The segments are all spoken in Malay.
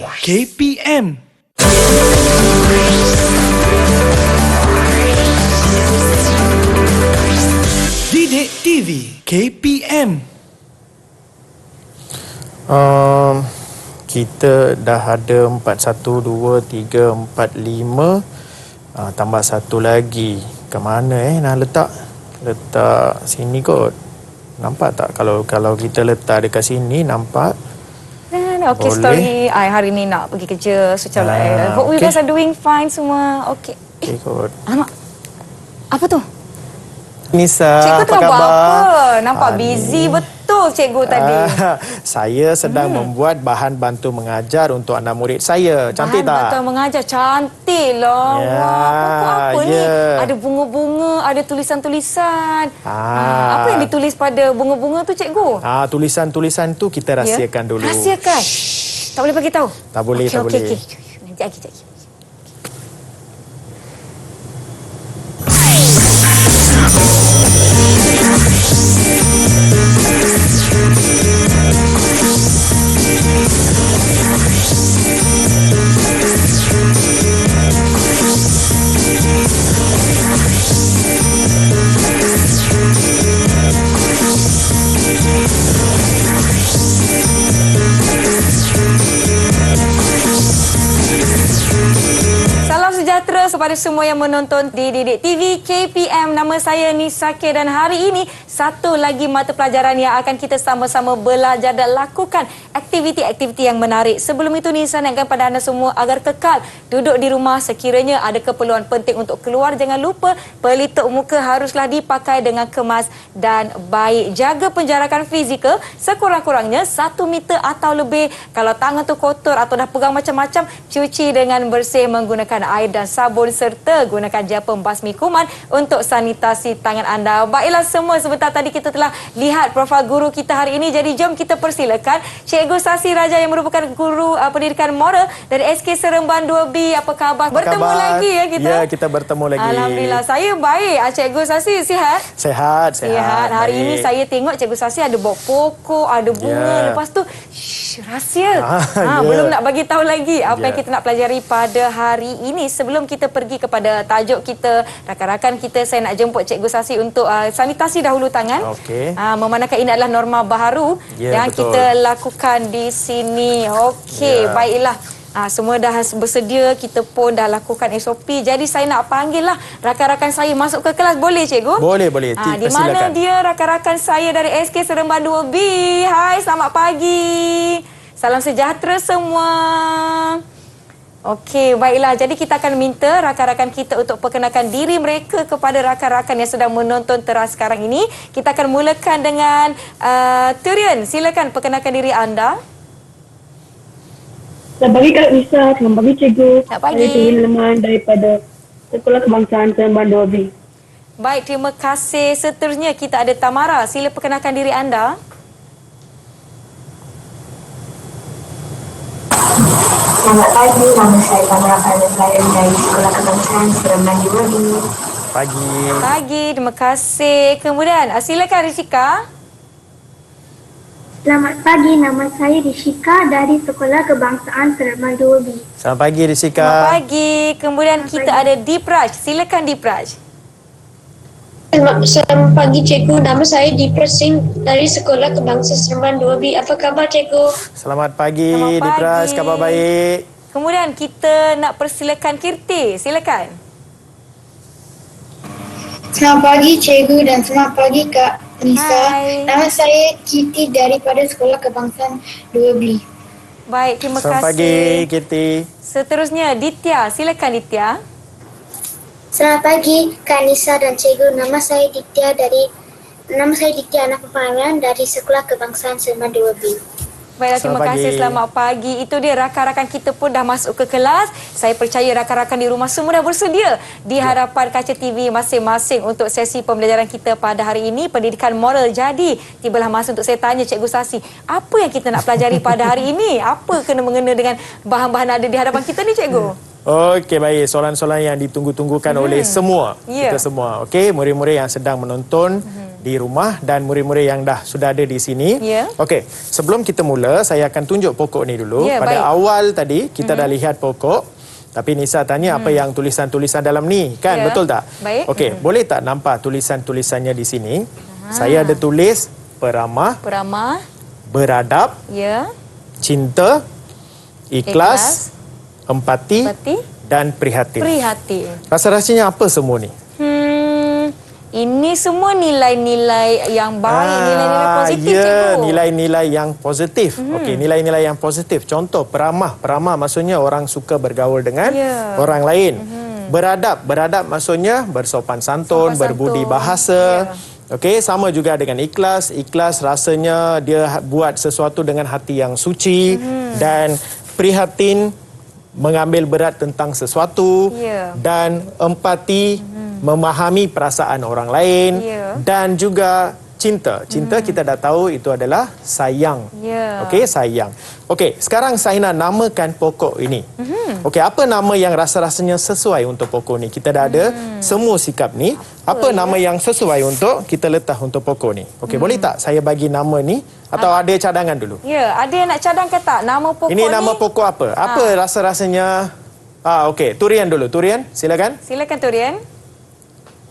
KPM. Didik TV KPM. Kita dah ada 4, 1, 2, 3, 4, 5. Tambah satu lagi. Ke mana nak letak? Letak sini kot. Nampak tak? Kalau kita letak dekat sini, nampak? Okay, boleh. story hari ni nak pergi kerja. So, hope you guys are doing fine semua. Okay. Okay kot. Alamak. Apa tu? Nisa, Cikgu apa tengah buat khabar? apa? Nampak busy betul cikgu tadi. Saya sedang membuat bahan bantu mengajar untuk anak murid saya. Cantik tak? Bahan bantu mengajar. Cantik lah. Ya, Wah, apa ni? ya. Ada bunga-bunga, ada tulisan-tulisan. Apa yang ditulis pada bunga-bunga tu cikgu? Tulisan-tulisan tu kita rahsiakan dulu. Rahsiakan? Tak boleh bagi tahu? Tak boleh, tak boleh. Okey. Nanti lagi. Kepada semua yang menonton di Didik TV KPM, nama saya Nisa K dan hari ini satu lagi mata pelajaran yang akan kita sama-sama belajar dan lakukan aktiviti-aktiviti yang menarik. Sebelum itu Nisa nakkan pada anda semua agar kekal duduk di rumah. Sekiranya ada keperluan penting untuk keluar, jangan lupa pelitup muka haruslah dipakai dengan kemas dan baik. Jaga penjarakan fizikal sekurang-kurangnya 1 meter atau lebih. Kalau tangan tu kotor atau dah pegang macam-macam, cuci dengan bersih menggunakan air dan sabun serta gunakan gel pembasmi kuman untuk sanitasi tangan anda. Baiklah semua, sebentar tadi kita telah lihat profil guru kita hari ini. Jadi jom kita persilakan Cikgu Sasi Raja yang merupakan guru pendidikan moral dari SK Seremban 2B. Apa khabar? Bertemu lagi ya kita? Ya, kita bertemu lagi. Alhamdulillah, saya baik. Cikgu Sasi sihat? Sehat. Hari ini saya tengok Cikgu Sasi ada bawa pokok, ada bunga. Lepas tu rahsia. Belum nak bagi tahu lagi apa yang kita nak pelajari pada hari ini. Sebelum kita pergi kepada tajuk kita, rakan-rakan kita, saya nak jemput Cikgu Sasi untuk sanitasi dahulu tangan. Okey. Memandangkan ini adalah norma baharu yang betul. kita lakukan di sini. Okey, baiklah. Semua dah bersedia, kita pun dah lakukan SOP. Jadi saya nak panggil lah rakan-rakan saya masuk ke kelas. Boleh cikgu? Boleh. Di mana dia rakan-rakan saya dari SK Seremban 2B? Hai, selamat pagi. Salam sejahtera semua. Okey, baiklah. Jadi kita akan minta rakan-rakan kita untuk perkenalkan diri mereka kepada rakan-rakan yang sedang menonton teras sekarang ini. Kita akan mulakan dengan Turian. Silakan perkenalkan diri anda. Selamat pagi Kak Nisa, selamat pagi Cikgu. Selamat pagi. Saya Turi Leman daripada Sekolah Kebangsaan Seremban 2B. Baik, terima kasih. Seterusnya kita ada Tamara. Sila perkenalkan diri anda. Selamat pagi, nama saya Tamara Al-Zain dari Sekolah Kebangsaan Seremban 2B. Pagi, terima kasih. Kemudian, silakan Rishika. Selamat pagi, nama saya Rishika dari Sekolah Kebangsaan Seremban 2B. Selamat pagi Rishika. Selamat pagi. Kemudian kita ada Dipraj. Silakan Dipraj. Selamat pagi Cikgu, nama saya Dipraj Singh dari Sekolah Kebangsaan Seremban 2B. Apa khabar Cikgu? Selamat pagi Dipraj, khabar baik. Kemudian kita nak persilakan Kirti. Silakan. Selamat pagi Cikgu dan selamat pagi Kak Nisa. Hai. Nama saya Kiti daripada Sekolah Kebangsaan 2B. Baik, terima kasih. Selamat pagi Kirti. Seterusnya Ditya. Silakan Ditya. Selamat pagi Kak Nisa dan Cikgu. Nama saya Ditya Anak Pepangan dari Sekolah Kebangsaan Seremban 2B. Baiklah, terima kasih. Selamat pagi. Itu dia, rakan-rakan kita pun dah masuk ke kelas. Saya percaya rakan-rakan di rumah semua dah bersedia di hadapan kaca TV masing-masing untuk sesi pembelajaran kita pada hari ini, pendidikan moral. Jadi, tibalah masa untuk saya tanya Cikgu Sasi, apa yang kita nak pelajari pada hari ini? Apa kena-mengena dengan bahan-bahan ada di hadapan kita ni, Cikgu? Okey, baik. Soalan-soalan yang ditunggu-tunggukan oleh semua. Kita semua. Okey, murid-murid yang sedang menonton di rumah dan murid-murid yang sudah ada di sini. Ya. Okey, sebelum kita mula, saya akan tunjuk pokok ni dulu. Ya, Pada baik. awal tadi kita dah lihat pokok. Tapi Nisa tanya apa yang tulisan-tulisan dalam ni, kan? Ya. Betul tak? Baik. Okey, boleh tak nampak tulisan-tulisannya di sini? Saya ada tulis peramah, Peramah. beradab, Ya. cinta, ikhlas, empati Empati. dan prihatin. Prihatin. Rasa-rasanya apa semua ni? Ini semua nilai-nilai yang baik, nilai-nilai positif, ya, cikgu. nilai-nilai yang positif. Okey, nilai-nilai yang positif. Contoh peramah. Peramah maksudnya orang suka bergaul dengan Ya. orang lain. Beradab. Beradab maksudnya bersopan santun, Sopan berbudi santun. bahasa. Ya. Okey, sama juga dengan ikhlas. Ikhlas rasanya dia buat sesuatu dengan hati yang suci. Dan prihatin, mengambil berat tentang sesuatu. Ya. Dan empati, memahami perasaan orang lain. Ya. Dan juga cinta. Cinta kita dah tahu itu adalah sayang. Ya. Okey, sayang. Okey, sekarang saya nak namakan pokok ini. Okey, apa nama yang rasa-rasanya sesuai untuk pokok ni? Kita dah ada semua sikap ni. Apa nama yang sesuai untuk kita letak untuk pokok ni? Okey, boleh tak saya bagi nama ni atau ada cadangan dulu? Ya, ada yang nak cadangkan tak nama pokok Ini ni? nama pokok apa? Apa rasa-rasanya? Okey, Turian dulu. Turian, silakan. Silakan Turian.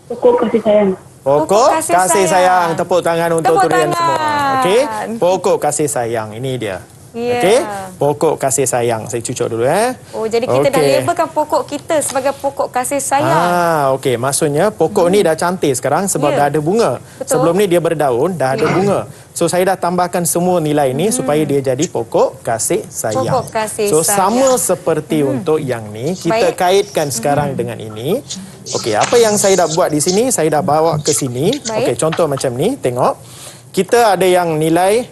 Pokok kasih sayang. Pokok kasih kasih sayang. sayang. Tepuk tangan untuk Tepuk Turian tangan. semua. Okey, pokok kasih sayang. Ini dia. Ya. Okey, pokok kasih sayang. Saya cucuk dulu Oh, jadi kita dah Okey. labelkan pokok kita sebagai pokok kasih sayang. Okey, maksudnya pokok ni dah cantik sekarang sebab Ya. dah ada bunga. Betul. Sebelum ni dia berdaun, dah ada bunga. So saya dah tambahkan semua nilai ni supaya dia jadi pokok kasih sayang. Pokok kasih so sayang. sama seperti untuk yang ni, kita Baik. kaitkan sekarang dengan ini. Okey, apa yang saya dah buat di sini, saya dah bawa ke sini. Baik. Okey, contoh macam ni, tengok. Kita ada yang nilai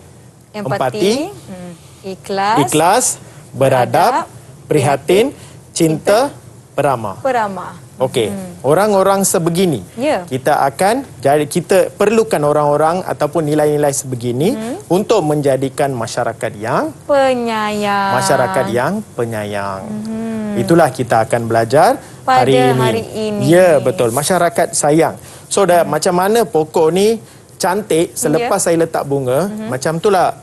empati, ikhlas, beradab, prihatin, cinta, peramah. Peramah. Okey, orang-orang sebegini. Ya. Kita akan jadi kita perlukan orang-orang ataupun nilai-nilai sebegini untuk menjadikan masyarakat yang Penyayang. penyayang. Itulah kita akan belajar Pada hari ini. hari ini. Ya, betul. Masyarakat sayang. So dah macam mana pokok ni cantik selepas saya letak bunga, macam itulah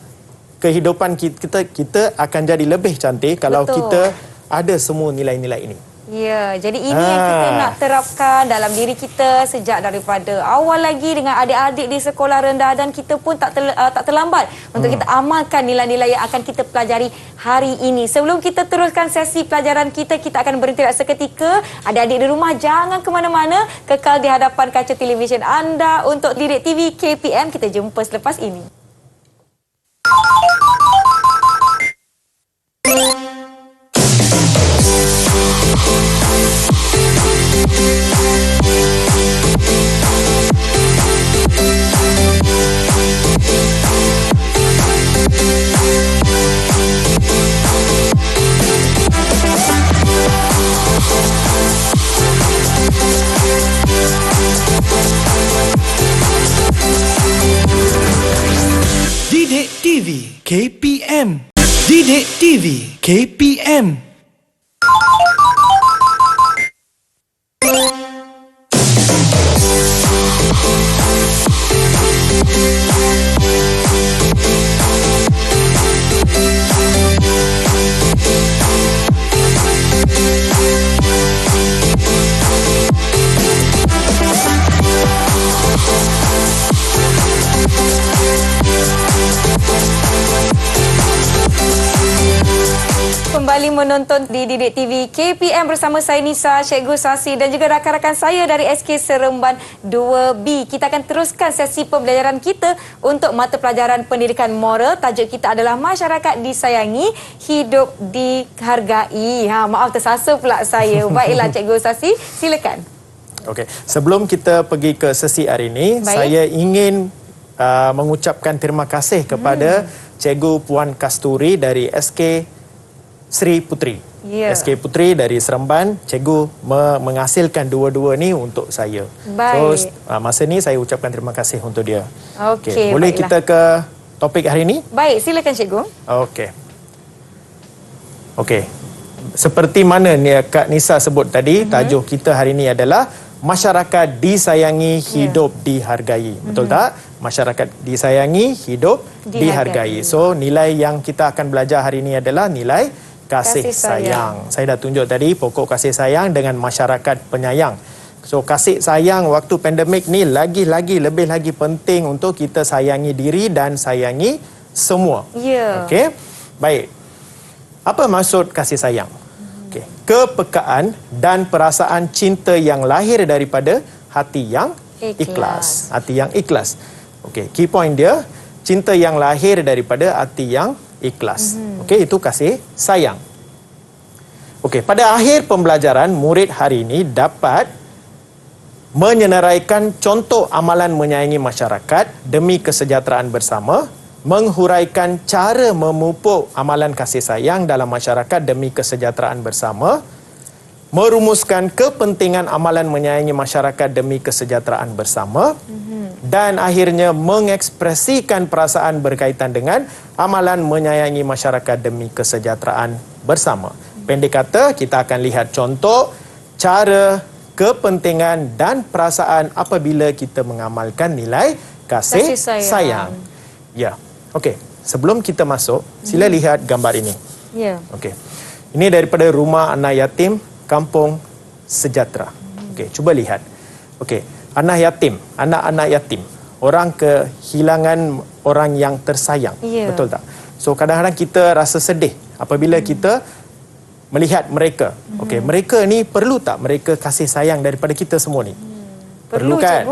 kehidupan kita akan jadi lebih cantik kalau Betul. kita ada semua nilai-nilai ini. Ya, jadi ini yang kita nak terapkan dalam diri kita sejak daripada awal lagi dengan adik-adik di sekolah rendah, dan kita pun tak terlambat untuk kita amalkan nilai-nilai yang akan kita pelajari hari ini. Sebelum kita teruskan sesi pelajaran kita akan berhenti seketika. Adik-adik di rumah jangan ke mana-mana, kekal di hadapan kaca televisyen anda untuk Didik TV KPM. Kita jumpa selepas ini. Didik TV KPM. Didik TV KPM. Kembali menonton di Didik TV KPM bersama saya Nisa, Cikgu Sasi dan juga rakan-rakan saya dari SK Seremban 2B. Kita akan teruskan sesi pembelajaran kita untuk mata pelajaran pendidikan moral. Tajuk kita adalah masyarakat disayangi, hidup dihargai. Maaf tersasar pula saya. Baiklah Cikgu Sasi, silakan. Okey, sebelum kita pergi ke sesi hari ini, Baik. saya ingin mengucapkan terima kasih kepada Cikgu Puan Kasturi dari SK Sri Putri. Ya. SK Putri dari Seremban, cikgu menghasilkan dua-dua ni untuk saya. Baik. So masa ni saya ucapkan terima kasih untuk dia. Okey, boleh baiklah. kita ke topik hari ini? Baik, silakan Cikgu. Okey. Okey. Seperti mana Kak Nisa sebut tadi, tajuk kita hari ini adalah masyarakat disayangi, hidup dihargai. Betul tak? Masyarakat disayangi, hidup dihargai. So, nilai yang kita akan belajar hari ini adalah nilai kasih sayang. Saya dah tunjuk tadi pokok kasih sayang dengan masyarakat penyayang. So, kasih sayang waktu pandemik ni lagi-lagi lebih lagi penting untuk kita sayangi diri dan sayangi semua. Ya. Okey. Baik. Apa maksud kasih sayang? Okey. Kepekaan dan perasaan cinta yang lahir daripada hati yang ikhlas. Hati yang ikhlas. Okey, key point dia, cinta yang lahir daripada hati yang ikhlas. Okey, itu kasih sayang. Okey, pada akhir pembelajaran, murid hari ini dapat menyenaraikan contoh amalan menyayangi masyarakat demi kesejahteraan bersama, menghuraikan cara memupuk amalan kasih sayang dalam masyarakat demi kesejahteraan bersama, merumuskan kepentingan amalan menyayangi masyarakat demi kesejahteraan bersama, dan akhirnya mengekspresikan perasaan berkaitan dengan amalan menyayangi masyarakat demi kesejahteraan bersama. Pendek kata, kita akan lihat contoh, cara, kepentingan dan perasaan apabila kita mengamalkan nilai kasih sayang. Ya. Okey, sebelum kita masuk, sila lihat gambar ini. Ya. Okey. Ini daripada Rumah Anak Yatim Kampung Sejahtera. Okey, cuba lihat. Okey, anak yatim, anak-anak yatim, orang kehilangan orang yang tersayang. Betul tak? So kadang-kadang kita rasa sedih apabila kita melihat mereka. Okey, mereka ni perlu tak mereka kasih sayang daripada kita semua ni? Perlu kan?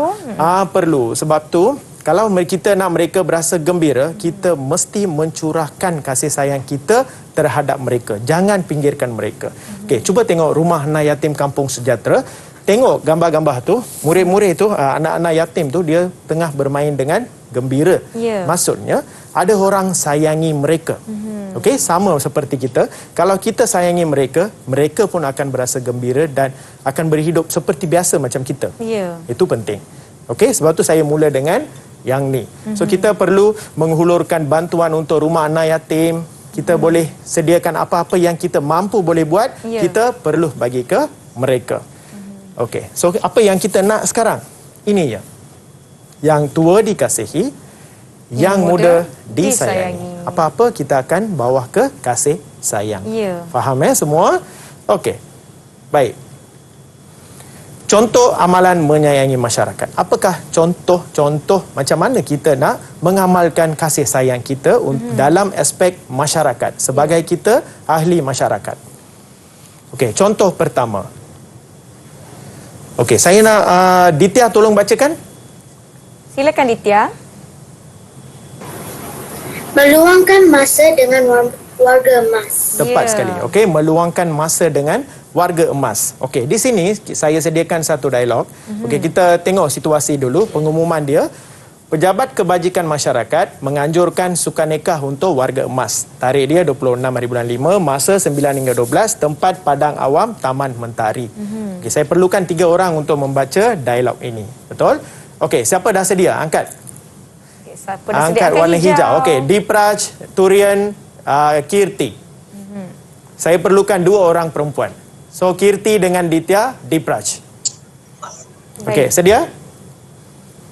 Perlu. Sebab tu kalau kita nak mereka berasa gembira, kita mesti mencurahkan kasih sayang kita terhadap mereka. Jangan pinggirkan mereka. Okey, cuba tengok Rumah Anak Yatim Kampung Sejahtera. Tengok gambar-gambar tu, murid-murid tu, anak-anak yatim tu, dia tengah bermain dengan gembira. Maksudnya, ada orang sayangi mereka. Okey, sama seperti kita. Kalau kita sayangi mereka, mereka pun akan berasa gembira dan akan berhidup seperti biasa macam kita. Itu penting. Okey, sebab tu saya mula dengan yang ni. So, kita perlu menghulurkan bantuan untuk rumah anak yatim. Kita boleh sediakan apa-apa yang kita mampu boleh buat. Kita perlu bagi ke mereka. Okey, so apa yang kita nak sekarang? Ini ya. Yang tua dikasihi, yang muda disayangi. Apa-apa kita akan bawa ke kasih sayang. Faham semua? Okey. Baik. Contoh amalan menyayangi masyarakat. Apakah contoh-contoh macam mana kita nak mengamalkan kasih sayang kita dalam aspek masyarakat sebagai kita ahli masyarakat? Okey, contoh pertama. Okey, saya nak Ditya tolong bacakan. Silakan Ditya. Meluangkan masa dengan warga emas. Tepat sekali. Okey, meluangkan masa dengan warga emas. Okey, di sini saya sediakan satu dialog. Okey, kita tengok situasi dulu, pengumuman dia. Pejabat Kebajikan Masyarakat menganjurkan sukan nikah untuk warga emas. Tarikh dia 26 hari bulan 5, masa 9 hingga 12, tempat Padang Awam, Taman Mentari. Okey, saya perlukan 3 orang untuk membaca dialog ini. Betul? Okey, siapa dah sedia? Angkat. Angkat warna hijau. Okey, Dipraj, Turian, Kirti. Saya perlukan 2 orang perempuan. So, Kirti dengan Ditya, Dipraj. Okey, sedia?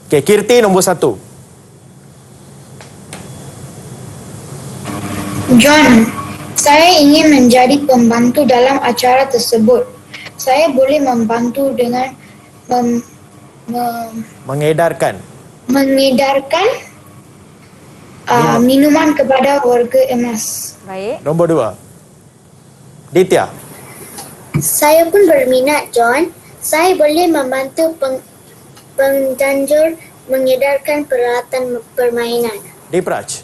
Okey, Kirti nombor 1. John, saya ingin menjadi pembantu dalam acara tersebut. Saya boleh membantu dengan mengedarkan minuman kepada warga emas. Baik. Nombor 2. Ditya. Saya pun berminat, John. Saya boleh membantu penganjur mengedarkan peralatan permainan. Dipraj.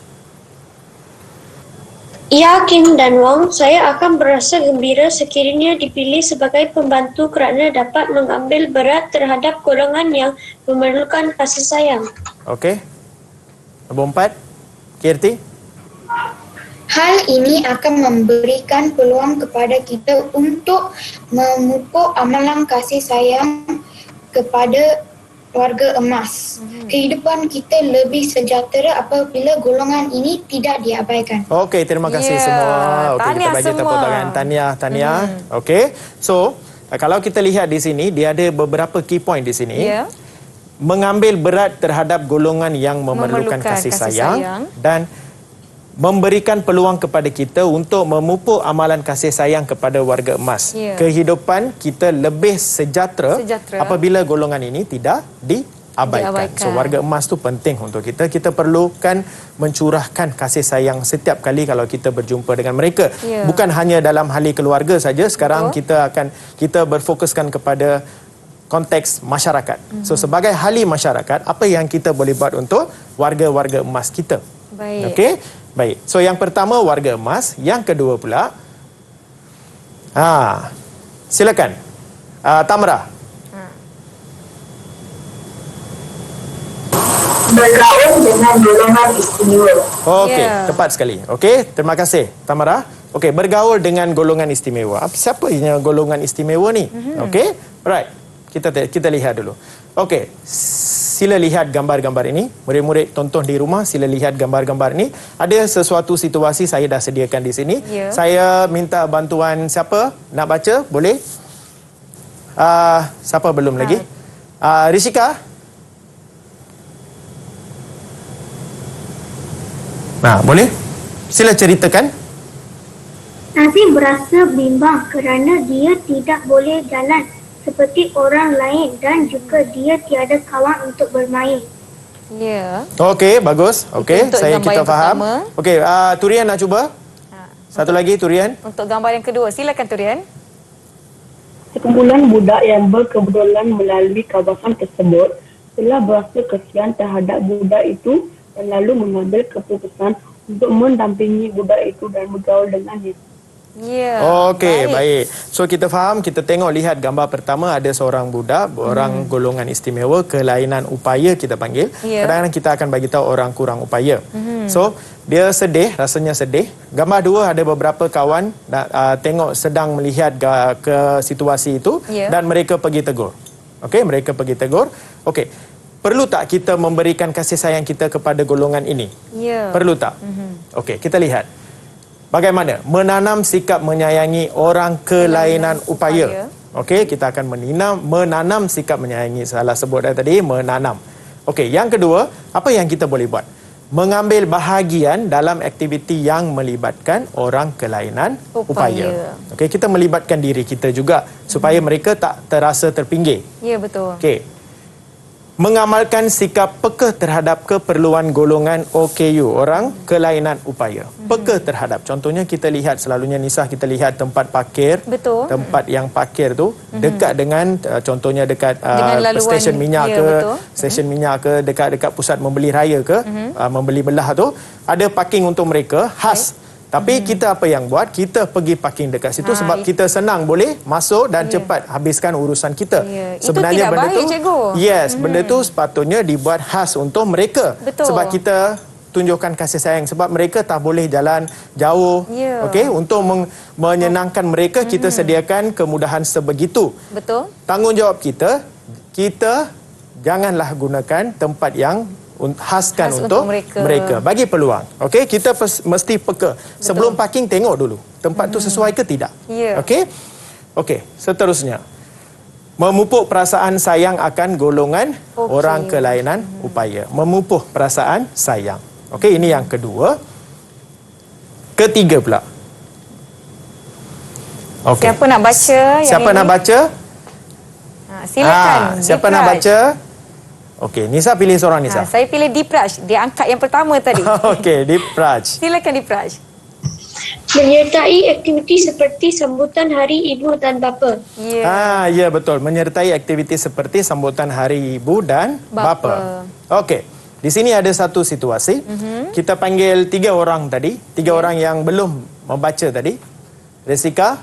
Ya, Kim dan Wong, saya akan berasa gembira sekiranya dipilih sebagai pembantu kerana dapat mengambil berat terhadap golongan yang memerlukan kasih sayang. Okey. Nombor 4. Kirti. Hal ini akan memberikan peluang kepada kita untuk memupuk amalan kasih sayang kepada warga emas. Kehidupan kita lebih sejahtera apabila golongan ini tidak diabaikan. Okey, terima kasih semua. Okey, kita bagi tepuk tangan. Tahniah. Okey. So, kalau kita lihat di sini, dia ada beberapa key point di sini. Ya. Mengambil berat terhadap golongan yang memerlukan kasih sayang dan memberikan peluang kepada kita untuk memupuk amalan kasih sayang kepada warga emas. Ya. Kehidupan kita lebih sejahtera apabila golongan ini tidak diabaikan. So warga emas tu penting untuk kita. Kita perlukan mencurahkan kasih sayang setiap kali kalau kita berjumpa dengan mereka. Ya. Bukan hanya dalam hal keluarga saja. Sekarang kita berfokuskan kepada konteks masyarakat. So sebagai ahli masyarakat, apa yang kita boleh buat untuk warga-warga emas kita? Baik. Okey? Baik. So yang pertama warga emas, yang kedua pula silakan. Tamra. Bergaul dengan golongan istimewa. Okey, tepat sekali. Okey, terima kasih Tamara. Okey, bergaul dengan golongan istimewa. Siapa yang golongan istimewa ni? Okey, right. Kita lihat dulu. Okey, sila lihat gambar-gambar ini. Murid-murid tonton di rumah, sila lihat gambar-gambar ini. Ada sesuatu situasi saya dah sediakan di sini. Ya. Saya minta bantuan siapa nak baca? Boleh? Siapa belum lagi? Rishika? Boleh? Sila ceritakan. Nabi berasa bimbang kerana dia tidak boleh jalan seperti orang lain dan juga dia tiada kawan untuk bermain. Ya. Okey, bagus. Okey, kita faham. Okey, Turian nak cuba? Satu lagi Turian. Untuk gambar yang kedua, silakan Turian. Sekumpulan budak yang berkebetulan melalui kawasan tersebut telah berasa kesian terhadap budak itu dan lalu mengambil keputusan untuk mendampingi budak itu dan bergaul dengannya. Ya. Okey, baik. So kita faham, kita tengok lihat gambar pertama ada seorang budak, orang golongan istimewa, kelainan upaya kita panggil. Kadang-kadang kita akan bagi tahu orang kurang upaya. So dia sedih, rasanya sedih. Gambar dua ada beberapa kawan tengok sedang melihat ke situasi itu dan mereka pergi tegur. Okey, mereka pergi tegur. Okey. Perlu tak kita memberikan kasih sayang kita kepada golongan ini? Ya. Perlu tak? Okey, kita lihat. Bagaimana menanam sikap menyayangi orang kelainan upaya. Okey, kita akan menanam sikap menyayangi. Salah sebut tadi, menanam. Okey, yang kedua, apa yang kita boleh buat? Mengambil bahagian dalam aktiviti yang melibatkan orang kelainan upaya. Okey, kita melibatkan diri kita juga supaya mereka tak terasa terpinggir. Ya, betul. Okey. Mengamalkan sikap peka terhadap keperluan golongan OKU, orang kelainan upaya. Peka terhadap. Contohnya kita lihat selalunya Nisa, kita lihat tempat parkir. Betul. Tempat yang parkir tu dekat dengan contohnya dekat stesen minyak stesen minyak ke, dekat pusat membeli raya ke, membeli belah tu, ada parking untuk mereka khas. Tapi kita apa yang buat? Kita pergi parking dekat situ sebab kita senang boleh masuk dan cepat habiskan urusan kita. Sebenarnya itu tidak baik, cikgu. Yes, benda tu sepatutnya dibuat khas untuk mereka. Betul. Sebab kita tunjukkan kasih sayang sebab mereka tak boleh jalan jauh. Okey, untuk menyenangkan mereka kita sediakan kemudahan sebegitu. Betul. Tanggungjawab kita janganlah gunakan tempat yang khaskan untuk mereka. Bagi peluang. Okey, kita mesti peka. Sebelum parking tengok dulu tempat tu sesuai ke tidak. Okey. Okey, seterusnya. Memupuk perasaan sayang akan golongan orang kelainan upaya. Memupuk perasaan sayang. Okey, ini yang kedua. Ketiga pula. Okay. Siapa nak baca? Siapa nak baca? Silakan. Siapa nak baca? Okey, Nisa pilih seorang Nisa. Saya pilih Dipraj. Dia angkat yang pertama tadi. Okey, Dipraj. Silakan Dipraj. Menyertai aktiviti seperti sambutan Hari Ibu dan Bapa. Ya betul. Menyertai aktiviti seperti sambutan Hari Ibu dan Bapa. Okey. Di sini ada satu situasi. Kita panggil 3 orang tadi. 3 orang yang belum membaca tadi. Rishika,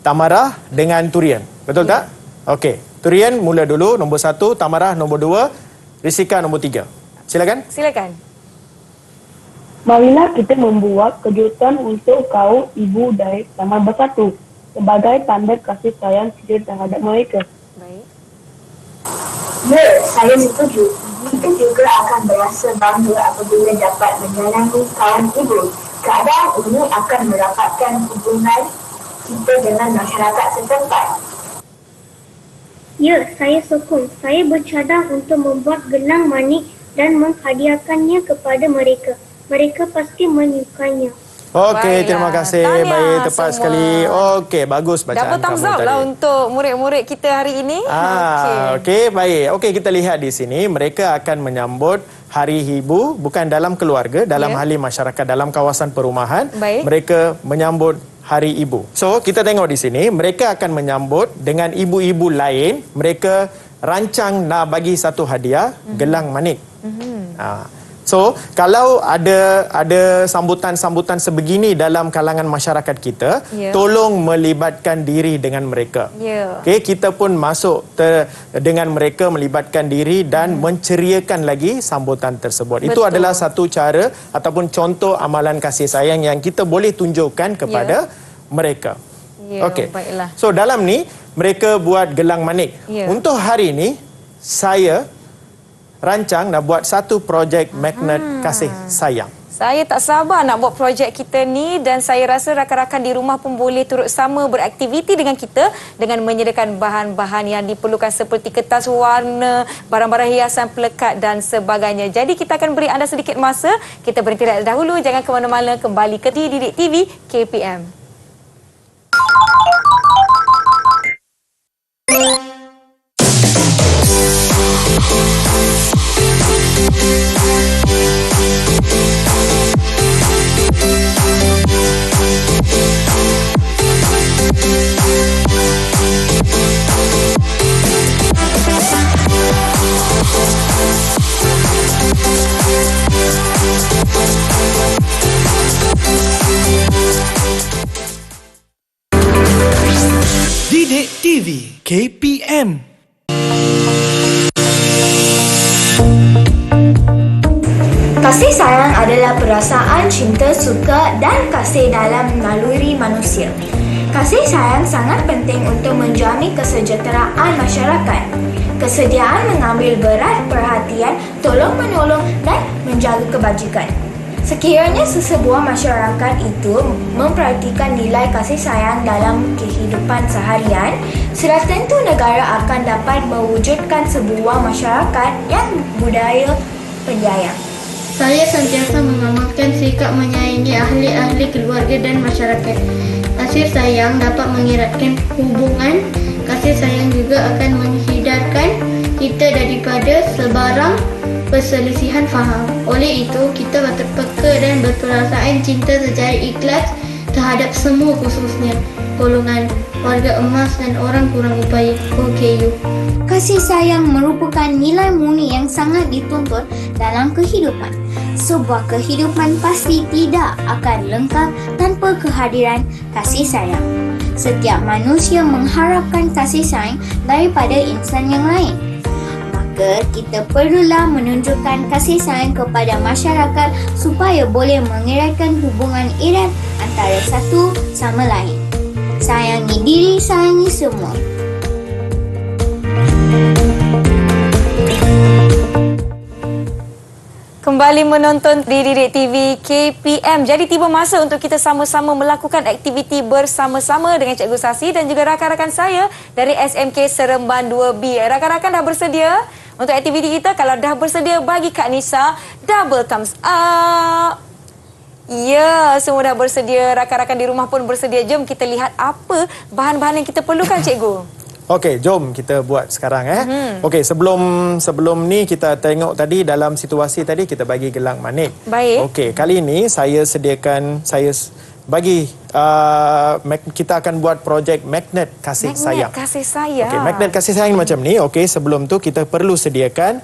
Tamara dengan Turian. Betul tak? Okey. Turian mula dulu, nombor 1, Tamara nombor 2, Rishika nombor 3. Silakan. Silakan. Marilah kita membuat kejutan untuk kaum ibu dari Taman Bersatu sebagai tanda kasih sayang kita terhadap mereka. Baik. Ya, saya setuju. Kita juga akan berasa bangga apabila dapat menyayangi kaum ibu. Keadaan ini akan merapatkan hubungan cinta dengan masyarakat setempat. Ya, saya sokong. Saya bercadang untuk membuat gelang manik dan menghadiahkannya kepada mereka. Mereka pasti menyukainya. Okey, Baiklah. terima kasih. Tahniah Baik, tepat semua. sekali. Okey, bagus bacaan Double kamu thumbs up tadi. lah untuk murid-murid kita hari ini. Okey, baik. Okey, kita lihat di sini mereka akan menyambut Hari Ibu bukan dalam keluarga, dalam Ya. ahli masyarakat, dalam kawasan perumahan. Baik. Mereka menyambut Hari Ibu. So, kita tengok di sini mereka akan menyambut dengan ibu-ibu lain. Mereka rancang nak bagi satu hadiah, gelang manik. So, kalau ada sambutan-sambutan sebegini dalam kalangan masyarakat kita, Ya. tolong melibatkan diri dengan mereka. Ya. Okey, kita pun masuk dengan mereka, melibatkan diri dan menceriakan lagi sambutan tersebut. Itu Betul. adalah satu cara ataupun contoh amalan kasih sayang yang kita boleh tunjukkan kepada mereka. Ya, Okey. baiklah. So, dalam ni mereka buat gelang manik. Ya. Untuk hari ini saya rancang nak buat satu projek magnet kasih sayang. Saya tak sabar nak buat projek kita ni dan saya rasa rakan-rakan di rumah pun boleh turut sama beraktiviti dengan kita dengan menyediakan bahan-bahan yang diperlukan seperti kertas warna, barang-barang hiasan pelekat dan sebagainya. Jadi kita akan beri anda sedikit masa. Kita berhenti dahulu. Jangan ke mana-mana, kembali ke Didik TV KPM. Didik TV KPM. Kasih sayang adalah perasaan cinta, suka dan kasih dalam naluri manusia. Kasih sayang sangat penting untuk menjamin kesejahteraan masyarakat. Kesediaan mengambil berat perhatian, tolong-menolong dan menjaga kebajikan. Sekiranya sesebuah masyarakat itu memperhatikan nilai kasih sayang dalam kehidupan seharian, sudah tentu negara akan dapat mewujudkan sebuah masyarakat yang budaya penyayang. Saya sentiasa mengamalkan sikap menyayangi ahli-ahli keluarga dan masyarakat. Kasih sayang dapat mengeratkan hubungan. Kasih sayang juga akan menghindarkan kita daripada sebarang perselisihan faham. Oleh itu, kita berterpeka dan berperasaan cinta secara ikhlas terhadap semua, khususnya golongan warga emas dan orang kurang upaya OKU. Kasih sayang merupakan nilai murni yang sangat dituntut dalam kehidupan. Sebuah kehidupan pasti tidak akan lengkap tanpa kehadiran kasih sayang. Setiap manusia mengharapkan kasih sayang daripada insan yang lain. Maka kita perlulah menunjukkan kasih sayang kepada masyarakat supaya boleh mengeratkan hubungan erat antara satu sama lain. Sayangi diri, sayangi semua. Kembali menonton di Didik TV KPM. Jadi tiba masa untuk kita sama-sama melakukan aktiviti bersama-sama dengan Cikgu Sasi dan juga rakan-rakan saya dari SMK Seremban 2B. Rakan-rakan dah bersedia untuk aktiviti kita? Kalau dah bersedia, bagi Kak Nisa double thumbs up. Ya, semua dah bersedia. Rakan-rakan di rumah pun bersedia. Jom kita lihat apa bahan-bahan yang kita perlukan, Cikgu. Okey, jom kita buat sekarang Okey, sebelum ni kita tengok tadi dalam situasi tadi kita bagi gelang manik. Baik. Okey, kali ni saya bagi kita akan buat projek magnet kasih sayang. Magnet kasih sayang. Okey, magnet kasih sayang macam ni. Okey, sebelum tu kita perlu sediakan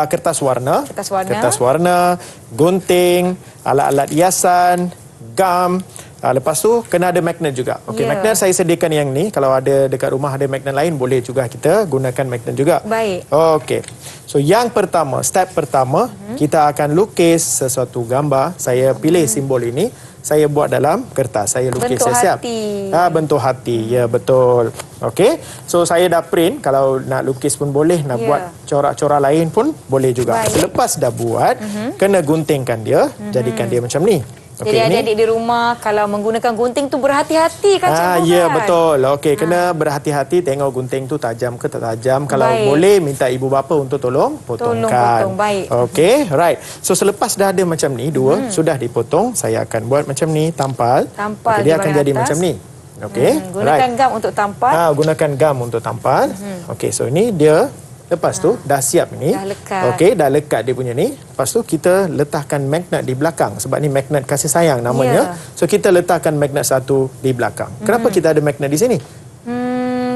kertas warna, gunting, alat-alat hiasan, gam. Lepas tu kena ada magnet juga. Okey, magnet saya sediakan yang ni. Kalau ada dekat rumah ada magnet lain, boleh juga kita gunakan magnet juga. Baik. Okey. So yang pertama, step pertama, kita akan lukis sesuatu gambar. Saya pilih simbol ini, saya buat dalam kertas. Saya lukis bentuk siap-siap. hati. Bentuk hati. Ya, betul. Okey. So saya dah print. Kalau nak lukis pun boleh, nak buat corak-corak lain pun boleh juga. Baik. Selepas dah buat, kena guntingkan dia, jadikan dia macam ni. Jadi adik-adik di rumah kalau menggunakan gunting tu berhati-hati kan cikgu Ya, kan? betul. Okey, kena berhati-hati tengok gunting tu tajam ke tak tajam. Kalau Baik. boleh minta ibu bapa untuk tolong potongkan. potong, baik. Okey, right. So selepas dah ada macam ni dua sudah dipotong, saya akan buat macam ni tampal. Tampal Okey, dia di akan bahagian jadi atas. macam ni. Okey. Gunakan gam untuk tampal. Gunakan gam untuk tampal. Okey, so ini dia. Lepas tu dah siap ni. Dah lekat. Okey, dah lekat dia punya ni. Lepas tu kita letakkan magnet di belakang sebab ni magnet kasih sayang namanya. So kita letakkan magnet satu di belakang. Kenapa kita ada magnet di sini?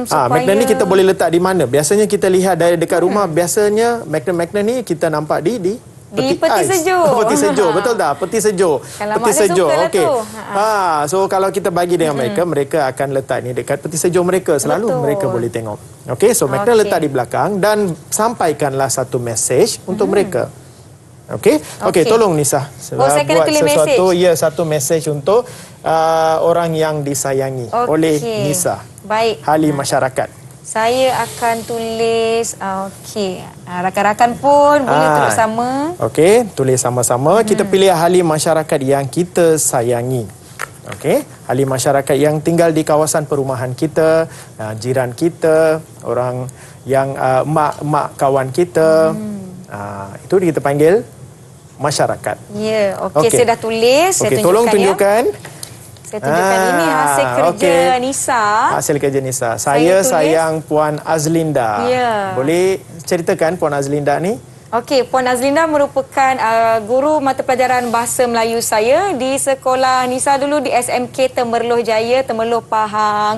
Magnet ni kita boleh letak di mana? Biasanya kita lihat dari dekat rumah, biasanya magnet-magnet ni kita nampak di peti ais. sejuk. Peti sejuk, betul tak? Peti sejuk. Kalau Peti mak dia sejuk. suka lah Okey. tu. So kalau kita bagi dengan mereka akan letak ni dekat peti sejuk mereka. Selalu mereka boleh tengok. Okey, so magnet letak di belakang dan sampaikanlah satu mesej untuk mereka. Okey. Okey, tolong Nisa. Saya kena buat tulis sesuatu, mesej. satu mesej untuk orang yang disayangi oleh Nisa. Baik. Ahli masyarakat. Saya akan tulis, rakan-rakan pun boleh tulis sama. Okey, tulis sama-sama. Kita pilih ahli masyarakat yang kita sayangi. Okey, ahli masyarakat yang tinggal di kawasan perumahan kita, jiran kita, orang yang mak kawan kita. Itu kita panggil masyarakat. Ya, okey, saya dah tulis. Saya tunjukkan tolong tunjukkan. Saya tunjukkan ini hasil kerja Nisa. Hasil kerja Nisa. Saya sayang Puan Azlinda. Ya. Boleh ceritakan Puan Azlinda ni? Okey, Puan Azlinda merupakan guru mata pelajaran Bahasa Melayu saya di sekolah Nisa dulu di SMK Temerloh Jaya, Temerloh Pahang.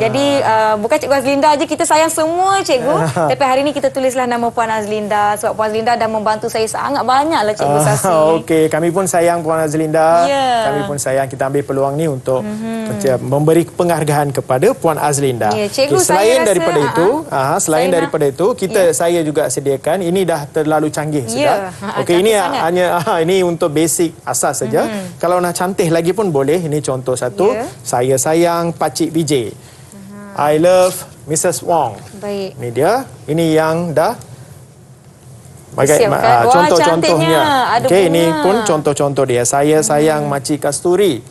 Jadi bukan Cikgu Azlinda aja, kita sayang semua cikgu. Tapi hari ini kita tulislah nama Puan Azlinda sebab Puan Azlinda dah membantu saya sangat banyaklah Cikgu Sasi. Okey, kami pun sayang Puan Azlinda. Ya. Kami pun sayang, kita ambil peluang ni untuk macam memberi penghargaan kepada Puan Azlinda. Ya, cikgu, selain saya daripada rasa, itu, selain saya daripada itu, saya juga sediakan ini dah terlalu canggih sudah. Okey, ini cantik hanya ini untuk basic asas saja. Kalau nak cantik lagi pun boleh. Ini contoh satu. Saya sayang Pakcik Vijay. I love Mrs. Wong. Baik. Ini dia. Ini yang dah Disiapkan. Wah, contoh-contohnya. Ada Okey, bunga. ini pun contoh-contoh dia. Saya sayang Makcik Kasturi.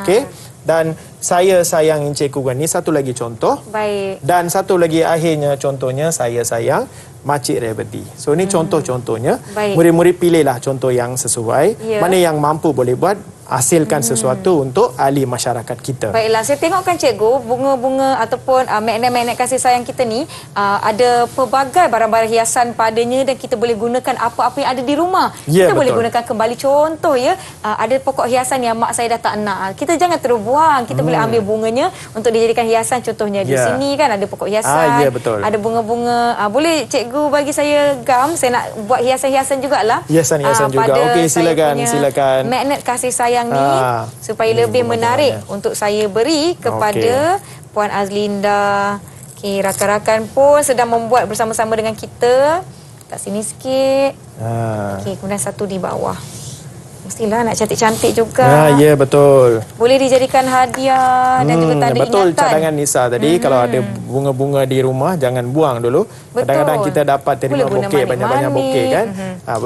Okey. Dan saya sayang Encik Kugan. Ini satu lagi contoh. Baik. Dan satu lagi akhirnya contohnya saya sayang Makcik Revati. So ini contoh-contohnya. Baik. Murid-murid pilihlah contoh yang sesuai. Ya. Mana yang mampu boleh buat, hasilkan sesuatu untuk ahli masyarakat kita. Baiklah, saya tengokkan cikgu, bunga-bunga ataupun magnet-magnet kasih sayang kita ni ada pelbagai barang-barang hiasan padanya dan kita boleh gunakan apa-apa yang ada di rumah. Ya, Kita boleh betul. gunakan kembali. Contoh ya, ada pokok hiasan yang mak saya dah tak nak. Kita jangan terus buang. Kita boleh ambil bunganya untuk dijadikan hiasan. Contohnya di Ya. sini kan ada pokok hiasan. Ya, betul. Ada bunga-bunga. Boleh cikgu bagi saya gam. Saya nak buat hiasan-hiasan jugalah. Hiasan-hiasan juga. pada Okey, saya silakan, punya silakan. Magnet kasih sayang ni supaya ini lebih menarik bunga-bunganya. untuk saya beri kepada Puan Azlinda. Okey, rakan-rakan pun sedang membuat bersama-sama dengan kita. Kat sini sikit. Okey, kemudian satu di bawah. Mestilah nak cantik-cantik juga. Ya, betul. Boleh dijadikan hadiah dan juga tanda betul ingatan. cadangan Nisa tadi. Kalau ada bunga-bunga di rumah, jangan buang dulu. Betul. Kadang-kadang kita dapat terima Boleh guna bokeh, banyak-banyak bokeh kan.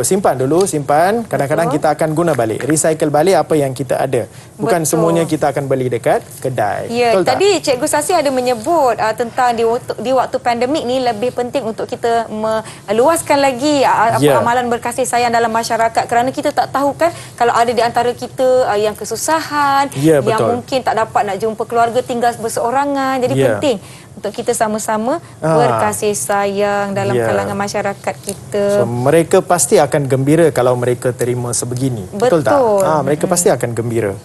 Simpan dulu, simpan. Kadang-kadang kita akan guna balik. Recycle balik apa yang kita ada. Bukan Betul. semuanya kita akan beli dekat kedai. Ya, betul tak? tadi Cikgu Sasi ada menyebut tentang di waktu pandemik ni lebih penting untuk kita meluaskan lagi amalan berkasih sayang dalam masyarakat kerana kita tak tahu kan kalau ada di antara kita yang kesusahan, Ya, yang betul. mungkin tak dapat nak jumpa keluarga, tinggal berseorangan. Jadi Ya. penting untuk kita sama-sama berkasih sayang dalam Ya. kalangan masyarakat kita. So, mereka pasti akan gembira kalau mereka terima sebegini. Betul tak? Betul. Mereka pasti akan gembira.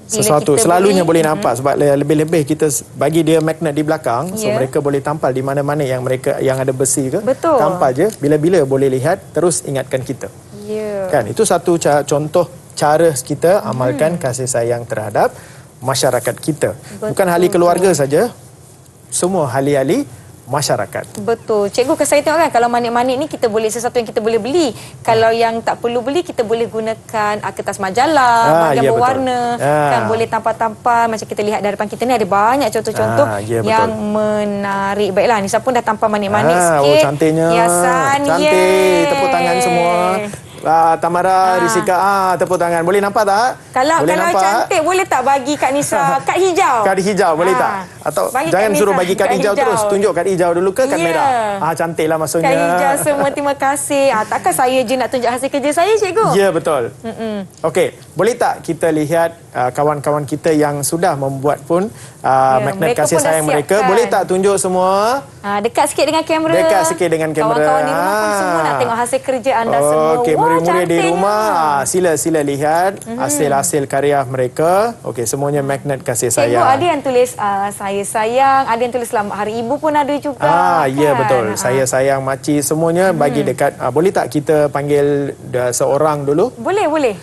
Bila Sesuatu kita selalunya beli, boleh nampak sebab lebih-lebih kita bagi dia magnet di belakang, so Ya. mereka boleh tampal di mana-mana yang ada besi ke. Betul. Tampal je, bila-bila boleh lihat, terus ingatkan kita. Ya. Kan, itu satu contoh cara kita amalkan kasih sayang terhadap masyarakat kita. Bukan ahli keluarga saja, semua ahli-ahli masyarakat. Betul. Cikgu, saya tengok kan kalau manik-manik ni kita boleh sesuatu yang kita boleh beli. Kalau yang tak perlu beli kita boleh gunakan kertas majalah, ya, berwarna, betul. kan boleh tampal-tampal macam kita lihat di depan kita ni ada banyak contoh-contoh Ya, betul. yang menarik. Baiklah, Nisa pun dah tampal manik-manik sikit. Cantiknya. Hiasan. Cantik. Yeay. Tepuk tangan semua. Tamara, Rizika, tepuk tangan. Boleh nampak tak? Kalau boleh nampak? cantik boleh tak bagi Kak Nisa kad hijau? Kad hijau boleh tak? Atau Bagi jangan kad suruh Nisa bagi kad kad hijau hijau. terus. Tunjuk kad hijau dulu ke kad Ya. merah? Cantiklah maksudnya. Kad hijau semua, terima kasih. Takkan saya je nak tunjuk hasil kerja saya, cikgu? Ya, betul. Okey, boleh tak kita lihat kawan-kawan kita yang sudah membuat pun magnet mereka kasih pun dah sayang mereka. siapkan. Boleh tak tunjuk semua? Dekat sikit dengan kamera. Dekat sikit dengan kamera. Kawan-kawan di rumah pun semua nak tengok hasil kerja anda semua. Okey, Wah, murid-murid di cantiknya. rumah, sila lihat hasil-hasil karya mereka. Okey, semuanya magnet kasih Cikgu, sayang. ada yang tulis saya sayang, ada yang tulis selamat hari ibu pun ada juga. Ya, kan? betul. Saya sayang makcik semuanya bagi dekat. Boleh tak kita panggil seorang dulu? Boleh.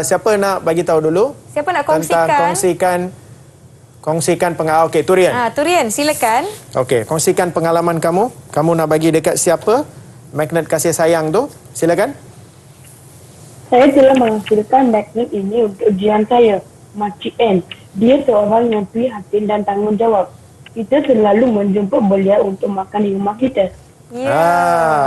Siapa nak bagi tahu dulu? Siapa nak Tentang kongsikan pengalaman. Okey, Turian. Turian, silakan. Okey, kongsikan pengalaman kamu. Kamu nak bagi dekat siapa? Magnet kasih sayang tu. Silakan. Saya telah menghasilkan magnet ini untuk ujian saya, Makcik N. Dia seorang yang prihatin dan tanggungjawab. Kita selalu menjemput beliau untuk makan di rumah kita.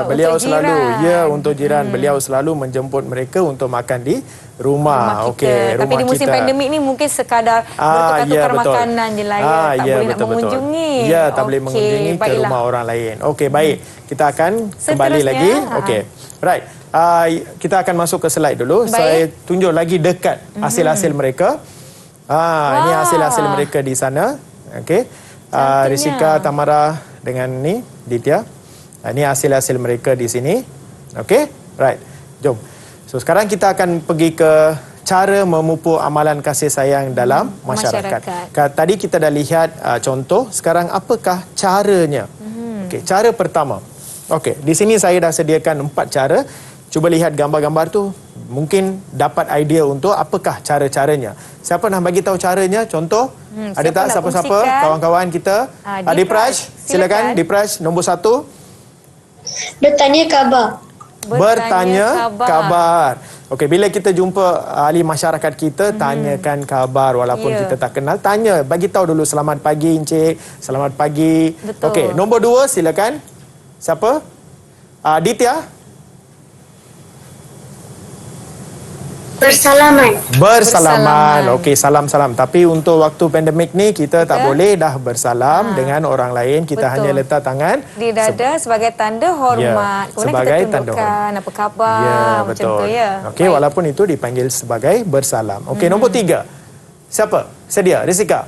Beliau untuk selalu jiran. untuk jiran. Beliau selalu menjemput mereka untuk makan di rumah. Kita. Okey, Tapi rumah di musim kita. pandemik ni mungkin sekadar bertukar-tukar makanan je lah ya. Tak boleh nak mengunjungi. Ya, tak boleh mengunjungi ke baiklah. rumah orang lain. Okey, baik. Kita akan kembali Seterusnya, lagi. Okey. Right. Kita akan masuk ke slide dulu. Baik. Saya tunjuk lagi dekat hasil-hasil mereka. Ini hasil-hasil mereka di sana. Okey. Rizika, Tamara dengan ni Ditya. Ini hasil-hasil mereka di sini. Okey? Right. Jom. So, sekarang kita akan pergi ke cara memupuk amalan kasih sayang dalam masyarakat. Tadi kita dah lihat contoh. Sekarang apakah caranya? Okey, cara pertama. Okey, di sini saya dah sediakan 4 cara. Cuba lihat gambar-gambar tu. Mungkin dapat idea untuk apakah cara-caranya. Siapa nak bagi tahu caranya? Contoh? Ada tak siapa-siapa? Kawan-kawan kita? Dipraj, silakan. Dipraj, nombor 1. Bertanya khabar. Bertanya khabar. Okey, bila kita jumpa ahli masyarakat kita, tanyakan khabar walaupun kita tak kenal. Tanya, bagi tahu dulu selamat pagi encik, selamat pagi. Okey, nombor 2 silakan. Siapa? Ditya. Bersalaman. Okey, salam-salam. Tapi untuk waktu pandemik ni kita tak boleh dah bersalam dengan orang lain. Kita hanya letak tangan di dada sebagai tanda hormat. Kemudian sebagai kita tunjukkan apa khabar macam tu ya. Okey, walaupun itu dipanggil sebagai bersalam. Okey, nombor 3. Siapa? Sedia? Rizika.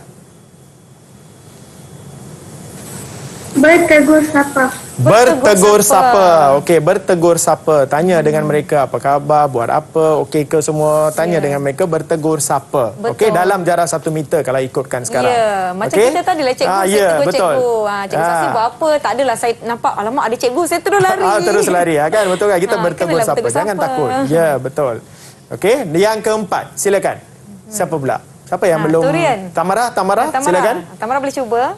Bertegur sapa. Bertegur sapa. Okey, bertegur sapa. Tanya dengan mereka apa khabar, buat apa, okey ke semua. Tanya dengan mereka, bertegur sapa. Okey, dalam jarak 1 meter kalau ikutkan sekarang. Ya, macam kita tadilah cikgu, saya tegur cikgu. Cikgu Sasi buat apa? Tak adalah saya nampak, alamak ada cikgu, saya terus lari. Terus lari, kan? Betul kan? Kita bertegur sapa. Jangan takut. Ya, betul. Okey, yang keempat. Silakan. Siapa pula? Siapa yang belum? Turian. Tamara, silakan. Tamara boleh cuba.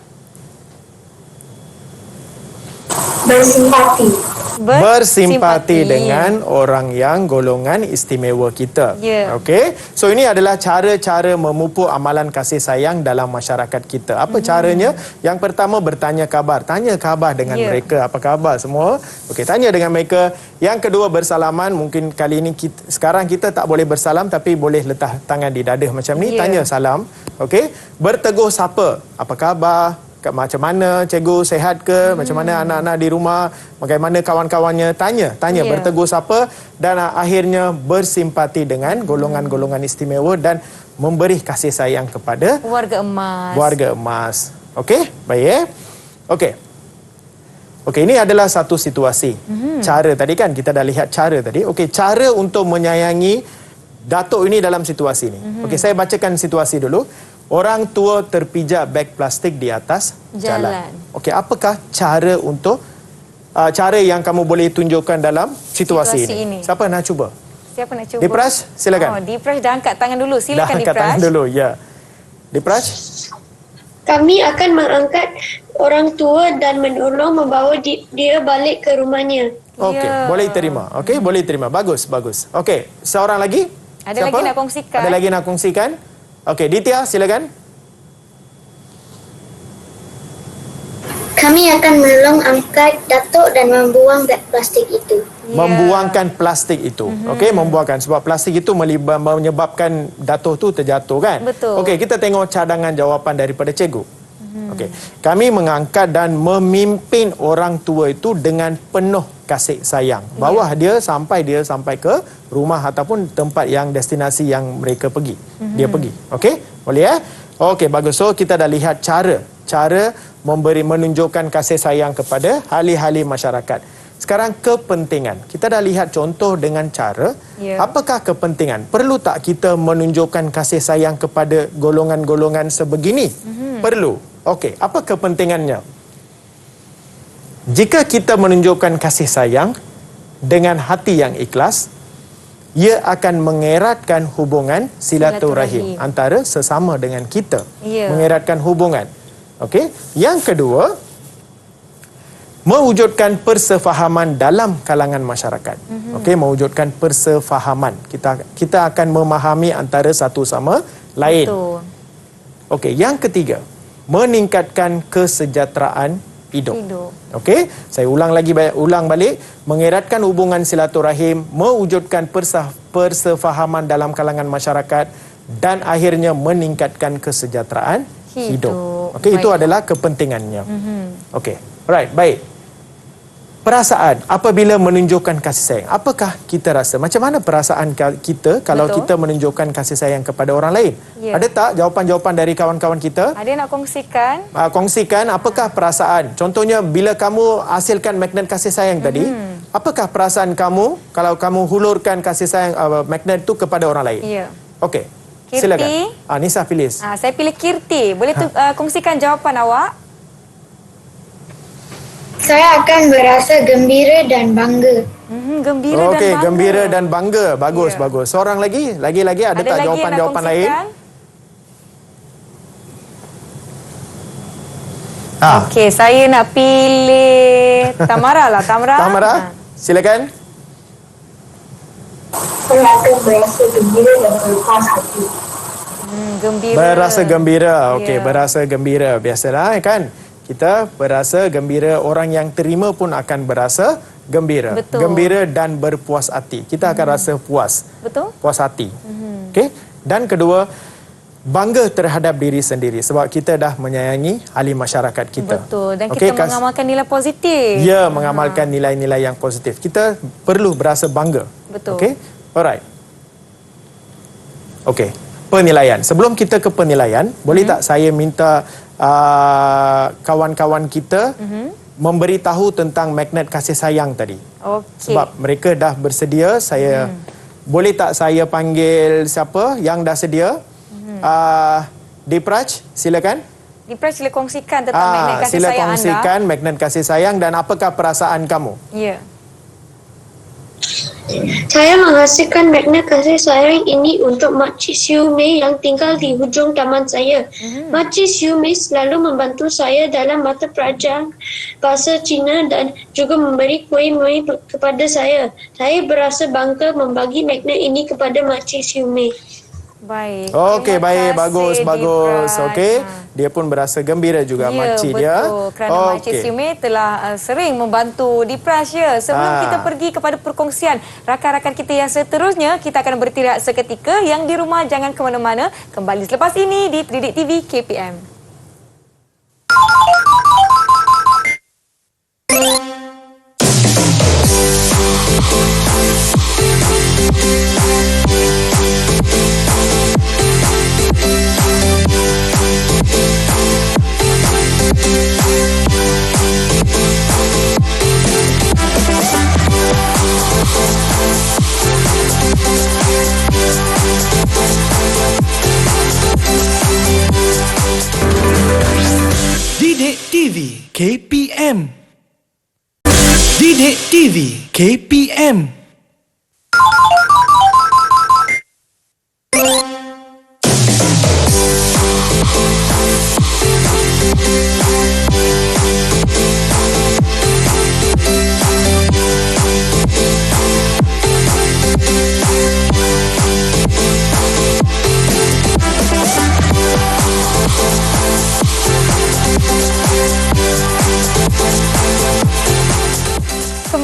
Bersimpati dengan orang yang golongan istimewa kita. Okey. So ini adalah cara-cara memupuk amalan kasih sayang dalam masyarakat kita. Apa caranya? Yang pertama, bertanya khabar. Tanya khabar dengan mereka. Apa khabar semua? Okey, tanya dengan mereka. Yang kedua, bersalaman. Mungkin kali ini sekarang kita tak boleh bersalam tapi boleh letak tangan di dada macam ni. Tanya salam. Okey. Bertegur sapa. Apa khabar? Macam mana cikgu, sihat ke? Macam mana anak-anak di rumah? Bagaimana kawan-kawannya? Tanya, bertegur sapa. Dan akhirnya bersimpati dengan golongan-golongan istimewa dan memberi kasih sayang kepada warga emas. Okey, baik. Okey, ini adalah satu situasi. Cara tadi kan kita dah lihat cara tadi. Okey, cara untuk menyayangi datuk ini dalam situasi ini. Okey, saya bacakan situasi dulu. Orang tua terpijak beg plastik di atas jalan. Okey, apakah cara untuk cara yang kamu boleh tunjukkan dalam situasi ini? Siapa nak cuba? Siapa nak cuba? Dipraj, silakan. Dipraj dah angkat tangan dulu. Silakan Dipraj. Dah angkat tangan dulu, ya. Dipraj? Kami akan mengangkat orang tua dan menolong membawa dia balik ke rumahnya. Okey, boleh terima. Okey, boleh terima. Bagus. Okey, seorang lagi? Ada lagi nak kongsikan? Ada lagi nak kongsikan? Okey, Ditya, silakan. Kami akan menolong angkat datuk dan membuang beg plastik itu. Membuangkan plastik itu. Okey, membuangkan sebab plastik itu menyebabkan datuk tu terjatuh kan? Betul. Okey, kita tengok cadangan jawapan daripada cikgu. Okey. Kami mengangkat dan memimpin orang tua itu dengan penuh kasih sayang. Bawah dia sampai ke rumah ataupun tempat yang destinasi yang mereka pergi. Dia pergi. Okey? Boleh ya? Okey, bagus. So kita dah lihat cara menunjukkan kasih sayang kepada ahli-ahli masyarakat. Sekarang kepentingan. Kita dah lihat contoh dengan cara. Apakah kepentingan? Perlu tak kita menunjukkan kasih sayang kepada golongan-golongan sebegini? Perlu. Okey, apa kepentingannya? Jika kita menunjukkan kasih sayang dengan hati yang ikhlas, ia akan mengeratkan hubungan silaturahim antara sesama dengan kita. Mengeratkan hubungan. Okey. Yang kedua, mewujudkan persefahaman dalam kalangan masyarakat. Okey, mewujudkan persefahaman. Kita akan memahami antara satu sama lain. Betul. Okey, yang ketiga, meningkatkan kesejahteraan hidup. Okey, saya ulang balik, mengeratkan hubungan silaturahim, mewujudkan persefahaman dalam kalangan masyarakat dan akhirnya meningkatkan kesejahteraan hidup. Okey, itu adalah kepentingannya. Okey. Alright, baik. Perasaan apabila menunjukkan kasih sayang. Apakah kita rasa? Macam mana perasaan kita kalau kita menunjukkan kasih sayang kepada orang lain? Ada tak jawapan-jawapan dari kawan-kawan kita? Ada nak kongsikan? Kongsikan apakah perasaan? Contohnya bila kamu hasilkan magnet kasih sayang tadi, apakah perasaan kamu kalau kamu hulurkan kasih sayang magnet itu kepada orang lain? Okey. Silakan. Nisa pilih. Saya pilih Kirti. Boleh kongsikan jawapan awak? Saya akan berasa gembira dan bangga. Gembira dan bangga. Okey, gembira dan bangga. Bagus, bagus. Seorang lagi? Lagi-lagi ada tak jawapan-jawapan lain? Okey, saya nak pilih Tamara lah. Tamara, silakan. Saya akan berasa gembira dan berpuas hati. Gembira. Berasa gembira. Okey, berasa gembira. Biasalah kan? Kita berasa gembira, orang yang terima pun akan berasa gembira. Betul. Gembira dan berpuas hati. Kita akan rasa puas. Betul. Puas hati. Okey. Dan kedua, bangga terhadap diri sendiri sebab kita dah menyayangi ahli masyarakat kita. Betul. Dan kita mengamalkan nilai positif. Ya, mengamalkan nilai-nilai yang positif. Kita perlu berasa bangga. Betul. Okey. Alright. Okey. Penilaian. Sebelum kita ke penilaian, boleh tak saya minta kawan-kawan kita memberitahu tentang magnet kasih sayang tadi. Sebab mereka dah bersedia. Saya boleh tak saya panggil siapa yang dah sedia? Dipraj, silakan. Dipraj, sila kongsikan tentang magnet kasih sayang anda. Sila kongsikan magnet kasih sayang dan apakah perasaan kamu? Ya. Saya menghasilkan magnet kasih sayang ini untuk Makcik Siu Mei yang tinggal di hujung taman saya. Makcik Siu Mei selalu membantu saya dalam mata pelajaran bahasa Cina dan juga memberi kuih-muih kepada saya. Saya berasa bangga membagi magnet ini kepada Makcik Siu Mei. Baik. Okey, baik, bagus. Okey. Dia pun berasa gembira juga makcik dia. Betul. Kerana Makcik Siu Mei telah sering membantu Dipraj ya. Sebelum kita pergi kepada perkongsian rakan-rakan kita yang seterusnya, kita akan bertindak seketika. Yang di rumah jangan ke mana-mana. Kembali selepas ini di Pendidik TV KPM. Didik TV KPM. Didik TV KPM.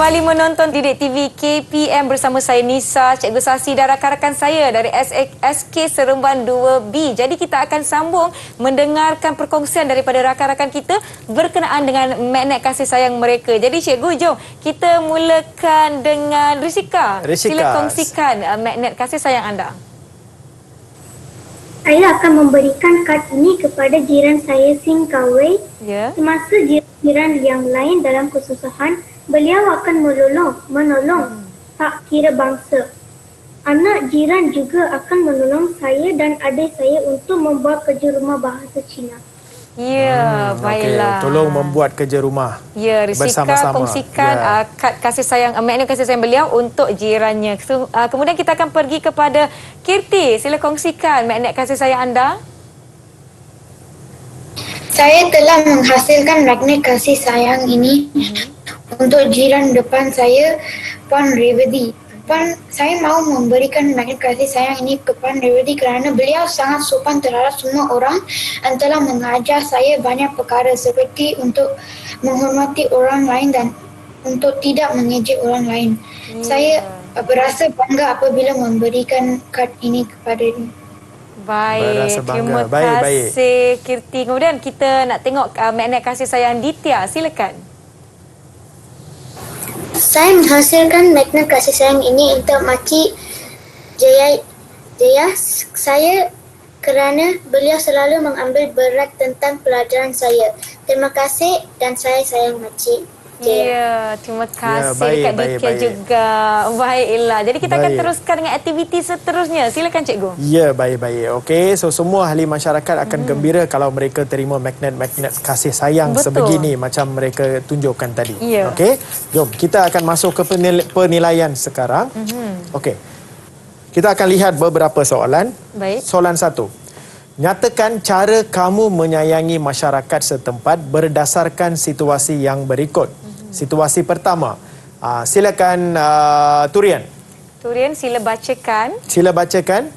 Kembali menonton Didik TV KPM bersama saya Nisa, Cikgu Sasi dan rakan-rakan saya dari SK Seremban 2B. Jadi kita akan sambung mendengarkan perkongsian daripada rakan-rakan kita berkenaan dengan magnet kasih sayang mereka. Jadi Cikgu, jom kita mulakan dengan Risika. Sila kongsikan magnet kasih sayang anda. Saya akan memberikan kad ini kepada jiran saya Singkawai. Ya. Semasa jiran yang lain dalam kesusahan, beliau akan menolong, tak kira bangsa. Anak jiran juga akan menolong saya dan adik saya untuk membuat kerja rumah bahasa Cina. Ya, baiklah. Okay. Tolong membuat kerja rumah. Ya, Risika kongsikan kad kasih sayang, magnet kasih sayang beliau untuk jirannya. Kemudian kita akan pergi kepada Kirti. Sila kongsikan magnet kasih sayang anda. Saya telah menghasilkan magnet kasih sayang ini untuk jiran depan saya, Puan Revedi. Puan, saya mahu memberikan magnet kasih sayang ini ke Puan Revedi kerana beliau sangat sopan terhadap semua orang dan telah mengajar saya banyak perkara seperti untuk menghormati orang lain dan untuk tidak mengejek orang lain. Saya berasa bangga apabila memberikan kad ini kepada dia. Baik, terima kasih Kirti. Kemudian kita nak tengok magnet kasih sayang Ditya. Silakan. Saya menghasilkan magnet kasih sayang ini untuk Makcik Jaya saya kerana beliau selalu mengambil berat tentang pelajaran saya. Terima kasih dan saya sayang Makcik Jaya. Ya, terima kasih dekat Ditya juga. Baiklah. Jadi kita akan teruskan dengan aktiviti seterusnya. Silakan Cikgu. Ya, baik-baik. Okey, so semua ahli masyarakat akan gembira kalau mereka terima magnet-magnet kasih sayang sebegini macam mereka tunjukkan tadi. Ya. Okey, jom kita akan masuk ke penilaian sekarang. Okey. Kita akan lihat beberapa soalan. Baik. Soalan 1. Nyatakan cara kamu menyayangi masyarakat setempat berdasarkan situasi yang berikut. Situasi pertama. Silakan Turian. Turian, sila bacakan. Sila bacakan.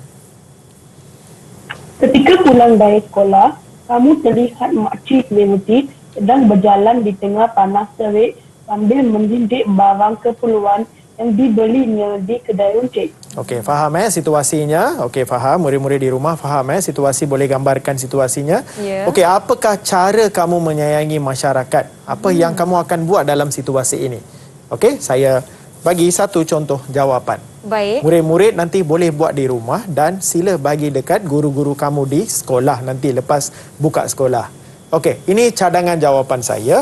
Ketika pulang dari sekolah, kamu terlihat Makcik Revedi sedang berjalan di tengah panas terik sambil menjinjit barang keperluan yang dibelinya di kedai runcit. Okey, faham situasinya? Okey, faham. Murid-murid di rumah faham situasi, boleh gambarkan situasinya. Yeah. Okey, apakah cara kamu menyayangi masyarakat? Apa yang kamu akan buat dalam situasi ini? Okey, saya bagi satu contoh jawapan. Baik. Murid-murid nanti boleh buat di rumah dan sila bagi dekat guru-guru kamu di sekolah nanti lepas buka sekolah. Okey, ini cadangan jawapan saya.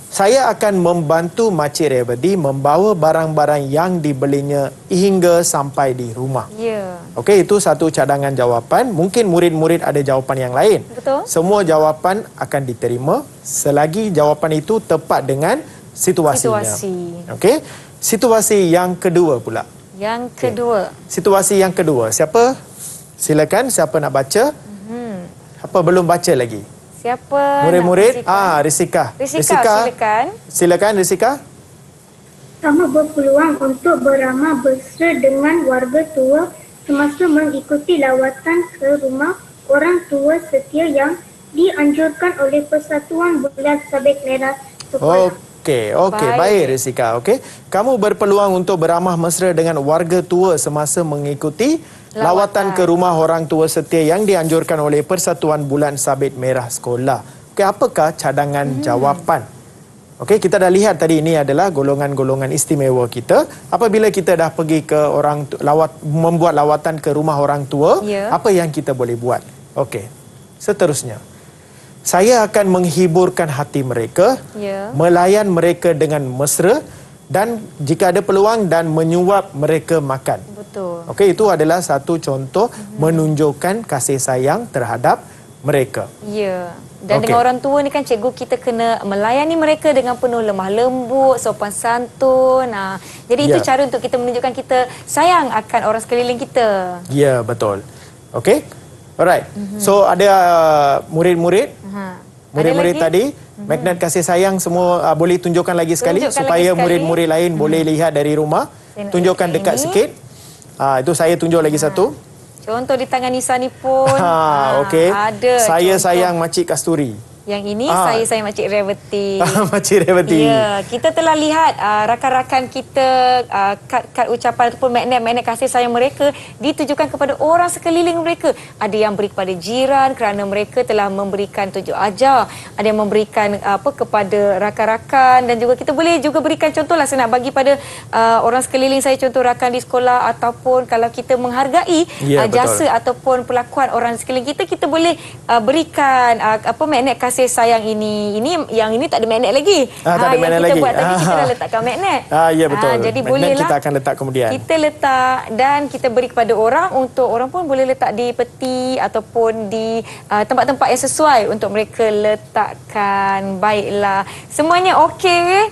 Saya akan membantu Makcik Revedi membawa barang-barang yang dibelinya hingga sampai di rumah. Ya. Okey, itu satu cadangan jawapan. Mungkin murid-murid ada jawapan yang lain. Betul. Semua jawapan akan diterima selagi jawapan itu tepat dengan situasinya. Okey. Situasi yang kedua pula. Yang kedua. Situasi yang kedua. Siapa? Silakan, siapa nak baca? Apa belum baca lagi? Siapa? Murid-murid? Risika. Risika, silakan. Silakan Risika. Kamu berpeluang untuk beramah mesra dengan warga tua semasa mengikuti lawatan ke rumah orang tua setia yang dianjurkan oleh Persatuan Bulan Sabit Merah Sekolah. Okey, baik Risika. Okey. Kamu berpeluang untuk beramah mesra dengan warga tua semasa mengikuti lawatan ke rumah orang tua setia yang dianjurkan oleh Persatuan Bulan Sabit Merah Sekolah. Okey, apakah cadangan jawapan? Okey, kita dah lihat tadi ini adalah golongan-golongan istimewa kita. Apabila kita dah pergi ke membuat lawatan ke rumah orang tua, apa yang kita boleh buat? Okey. Seterusnya. Saya akan menghiburkan hati mereka, melayan mereka dengan mesra dan jika ada peluang dan menyuap mereka makan. Betul. Okey, itu adalah satu contoh menunjukkan kasih sayang terhadap mereka. Ya. Dan dengan orang tua ni kan cikgu, kita kena melayani mereka dengan penuh lemah lembut, sopan santun. Jadi itu cara untuk kita menunjukkan kita sayang akan orang sekeliling kita. Ya, betul. Okey. Alright. So ada murid-murid. Murid-murid tadi magnet kasih sayang semua boleh tunjukkan lagi sekali supaya murid-murid lain boleh lihat dari rumah. Tunjukkan dekat sikit. Itu saya tunjuk lagi satu. Contoh di tangan Nisa ni pun okey. ada Saya contoh. sayang Makcik Kasturi. Yang ini saya Makcik Revati. Makcik Revati. Ya, kita telah lihat rakan-rakan kita kad ucapan ataupun magnet-magnet kasih sayang mereka ditujukan kepada orang sekeliling mereka. Ada yang beri kepada jiran kerana mereka telah memberikan tunjuk ajar. Ada yang memberikan kepada rakan-rakan dan juga kita boleh juga berikan contohlah saya nak bagi pada orang sekeliling saya, contoh rakan di sekolah ataupun kalau kita menghargai jasa ataupun perlakuan orang sekeliling kita, kita boleh berikan magnet kasih sayang ini. Yang ini tak ada magnet lagi. Tak ada magnet kita lagi. Buat tadi kita dah letakkan magnet. Ya betul. Jadi magnet bolehlah kita akan letak kemudian. Kita letak dan kita beri kepada orang untuk orang pun boleh letak di peti ataupun di tempat-tempat yang sesuai untuk mereka letakkan. Baiklah. Semuanya okey?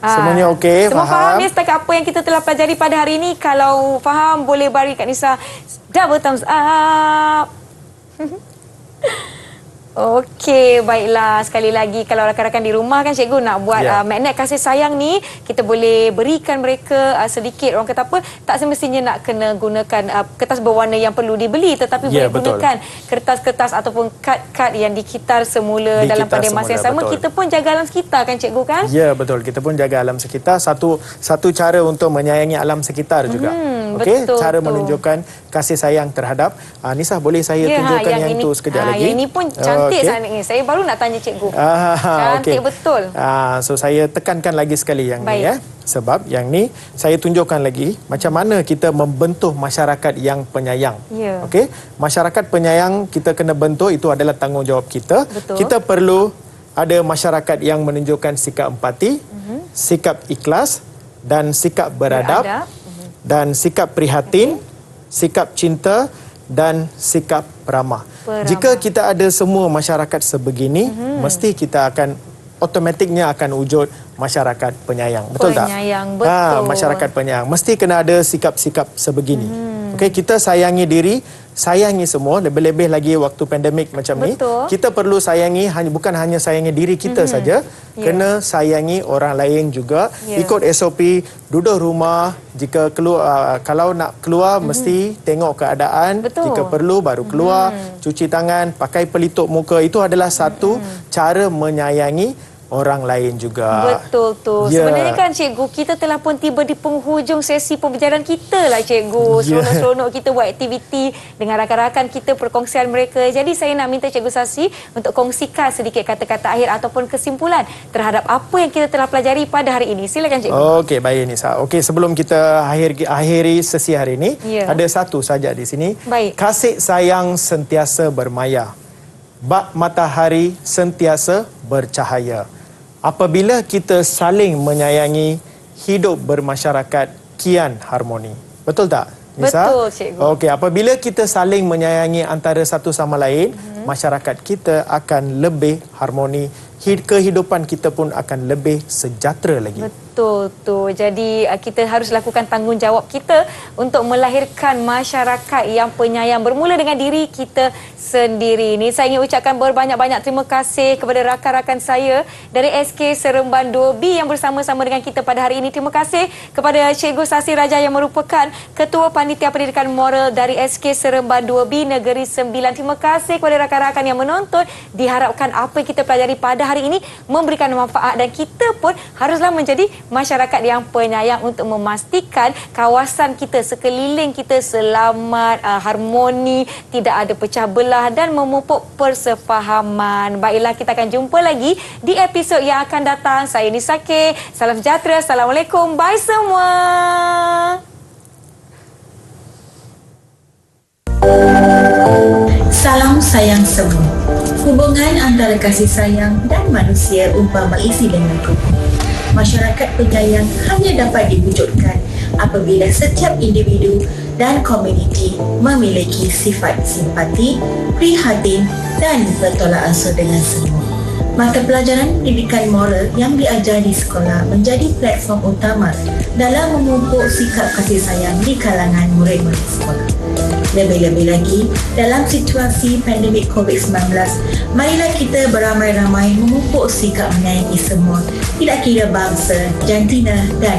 Semuanya okey, semua faham. Ya setakat apa yang kita telah pelajari pada hari ini. Kalau faham boleh bagi Kak Nisa double thumbs up. Okey, baiklah. Sekali lagi kalau rakan-rakan di rumah kan cikgu nak buat magnet kasih sayang ni, kita boleh berikan mereka sedikit. Orang kata apa, tak semestinya nak kena gunakan kertas berwarna yang perlu dibeli, tetapi boleh gunakan kertas-kertas ataupun kad-kad yang dikitar semula dalam pada masa yang sama. Betul. Kita pun jaga alam sekitar kan cikgu kan? Ya, betul. Kita pun jaga alam sekitar. Satu cara untuk menyayangi alam sekitar juga. Okey, cara menunjukkan kasih sayang terhadap Nisa, boleh saya tunjukkan yang tu sekejap lagi. Yang ini pun cantik sangat ni. Saya baru nak tanya cikgu. Cantik betul. So saya tekankan lagi sekali yang ni sebab yang ni saya tunjukkan lagi macam mana kita membentuk masyarakat yang penyayang. Okey, masyarakat penyayang kita kena bentuk, itu adalah tanggungjawab kita. Betul. Kita perlu ada masyarakat yang menunjukkan sikap empati, sikap ikhlas dan sikap beradab. Dan sikap prihatin, sikap cinta dan sikap ramah. Jika kita ada semua masyarakat sebegini, mesti kita akan automatiknya akan wujud masyarakat penyayang. Betul tak? Betul. Masyarakat penyayang mesti kena ada sikap-sikap sebegini. Okey, kita sayangi diri, sayangi semua, lebih-lebih lagi waktu pandemik macam ni. Kita perlu sayangi, bukan hanya sayangi diri kita saja, kena sayangi orang lain juga. Ikut SOP, duduk rumah, jika keluar, kalau nak keluar mesti tengok keadaan. Jika perlu baru keluar, cuci tangan, pakai pelitup muka. Itu adalah satu cara menyayangi orang lain juga. Betul tu. Sebenarnya kan cikgu, kita telah pun tiba di penghujung sesi pembelajaran kita lah cikgu. Seronok-seronok kita buat aktiviti dengan rakan-rakan kita, perkongsian mereka. Jadi saya nak minta Cikgu Sasi untuk kongsikan sedikit kata-kata akhir ataupun kesimpulan terhadap apa yang kita telah pelajari pada hari ini. Silakan cikgu. Okey, baik Nisa. Okey, sebelum kita akhiri sesi hari ini, ada satu saja di sini. Kasih sayang sentiasa bermaya. Bak matahari sentiasa bercahaya. Apabila kita saling menyayangi, hidup bermasyarakat kian harmoni. Betul tak, Nisa? Betul, cikgu. Okey, apabila kita saling menyayangi antara satu sama lain, masyarakat kita akan lebih harmoni. Kehidupan kita pun akan lebih sejahtera lagi. Betul tu. Jadi kita harus lakukan tanggungjawab kita untuk melahirkan masyarakat yang penyayang bermula dengan diri kita sendiri. Ini saya ingin ucapkan berbanyak-banyak terima kasih kepada rakan-rakan saya dari SK Seremban 2B yang bersama-sama dengan kita pada hari ini. Terima kasih kepada Cikgu Sasi Raja yang merupakan Ketua Panitia Pendidikan Moral dari SK Seremban 2B Negeri Sembilan. Terima kasih kepada rakan-rakan yang menonton. Diharapkan apa yang kita pelajari pada hari ini memberikan manfaat dan kita pun haruslah menjadi masyarakat yang penyayang untuk memastikan kawasan kita, sekeliling kita selamat, harmoni, tidak ada pecah belah dan memupuk persefahaman. Baiklah, kita akan jumpa lagi di episod yang akan datang. Saya Nisa K. Salam sejahtera. Assalamualaikum. Bye semua. Salam sayang semua. Hubungan antara kasih sayang dan manusia umpama isi dengan kupu. Masyarakat penyayang hanya dapat diwujudkan apabila setiap individu dan komuniti memiliki sifat simpati, prihatin dan bertolak ansur dengan semua. Mata pelajaran pendidikan moral yang diajar di sekolah menjadi platform utama dalam memupuk sikap kasih sayang di kalangan murid-murid sekolah. Lebih-lebih lagi, dalam situasi pandemik COVID-19, marilah kita beramai-ramai memupuk sikap menyayangi semua, tidak kira bangsa, jantina dan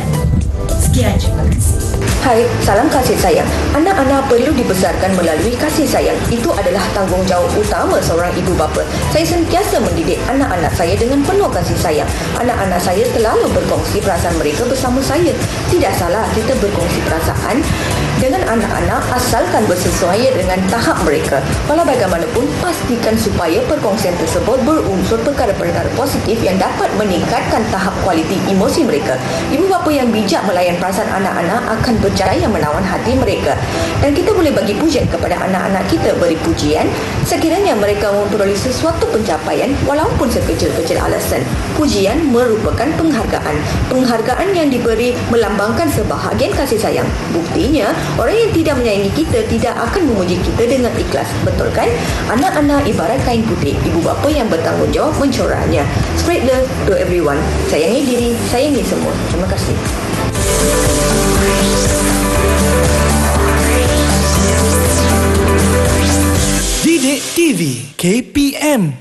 Sekian, terima kasih. Hai, salam kasih sayang. Anak-anak perlu dibesarkan melalui kasih sayang. Itu adalah tanggungjawab utama seorang ibu bapa. Saya sentiasa mendidik anak-anak saya dengan penuh kasih sayang. Anak-anak saya selalu berkongsi perasaan mereka bersama saya. Tidak salah kita berkongsi perasaan dengan anak-anak asalkan bersesuaian dengan tahap mereka. Walau bagaimanapun, pastikan supaya perkongsian tersebut berunsur perkara-perkara positif yang dapat meningkatkan tahap kualiti emosi mereka. Ibu bapa yang bijak melayan perasaan anak-anak akan berjaya menawan hati mereka. Dan kita boleh bagi pujian kepada anak-anak kita, beri pujian sekiranya mereka memperoleh sesuatu pencapaian walaupun sekecil-kecil alasan. Pujian merupakan penghargaan. Penghargaan yang diberi melambangkan sebahagian kasih sayang. Buktinya, orang yang tidak menyayangi kita tidak akan memuji kita dengan ikhlas. Betul kan? Anak-anak ibarat kain putih. Ibu bapa yang bertanggungjawab mencorahnya. Spread love to everyone. Sayangi diri, sayangi semua. Terima kasih. Didik TV KPM